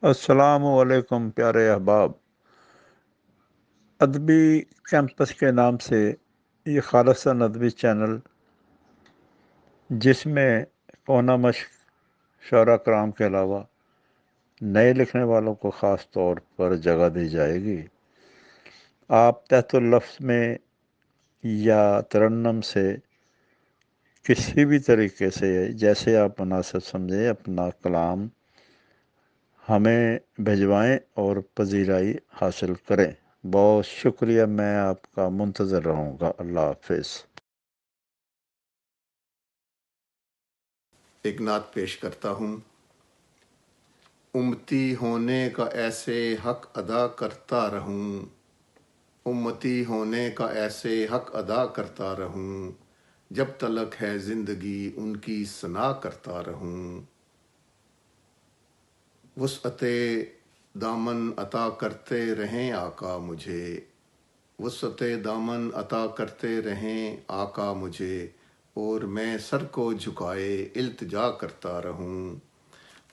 अस्सलामुअलैकुम प्यारे अहबाब। अदबी कैंपस के नाम से ये खालिसन अदबी चैनल, जिसमें कोना मश्क शौरा कराम के अलावा नए लिखने वालों को ख़ास तौर पर जगह दी जाएगी। आप तहतुल लफ्ज़ में या तरन्नम से किसी भी तरीके से जैसे आप मुनासिब समझें अपना कलाम हमें भिजवाएं और पजीराई हासिल करें। बहुत शुक्रिया, मैं आपका मुंतज़र रहूँगा। अल्लाह हाफ़िज़। एक नात पेश करता हूँ। उम्मती होने का ऐसे हक अदा करता रहूँ, उम्मती होने का ऐसे हक अदा करता रहूँ, जब तलक है ज़िंदगी उनकी सना करता रहूँ। वुसअते दामन अता करते रहें आका मुझे, वुसअते दामन अता करते रहें आका मुझे, और मैं सर को झुकाए इल्तिजा करता रहूँ।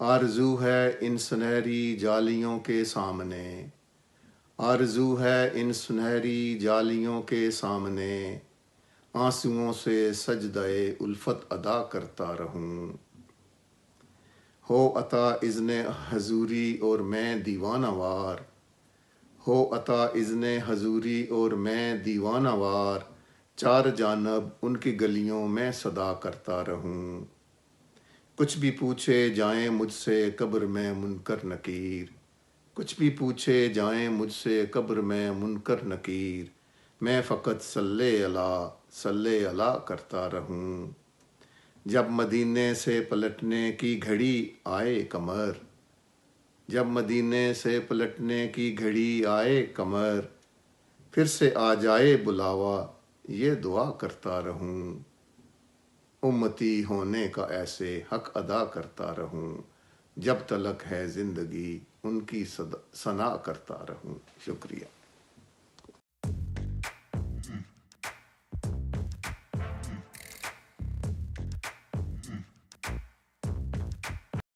आरज़ू है इन सुनहरी जालियों के सामने, आरज़ू है इन सुनहरी जालियों के सामने, आंसुओं से सजदाए उल्फत अदा करता रहूँ। हो अता इज़्ने हजूरी और मैं दीवाना वार, हो अता इज़्ने हजूरी और मैं दीवाना वार, चार जानब उनकी गलियों में सदा करता रहूँ। कुछ भी पूछे जाएं मुझसे कब्र में मुनकर नकीर, कुछ भी पूछे जाएं मुझसे कब्र में मुनकर नकीर, मैं फ़कत सल्ले अला करता रहूँ। जब मदीने से पलटने की घड़ी आए कमर, जब मदीने से पलटने की घड़ी आए कमर, फिर से आ जाए बुलावा ये दुआ करता रहूँ। उम्मती होने का ऐसे हक अदा करता रहूँ, जब तलक है ज़िंदगी उनकी सना करता रहूँ। शुक्रिया।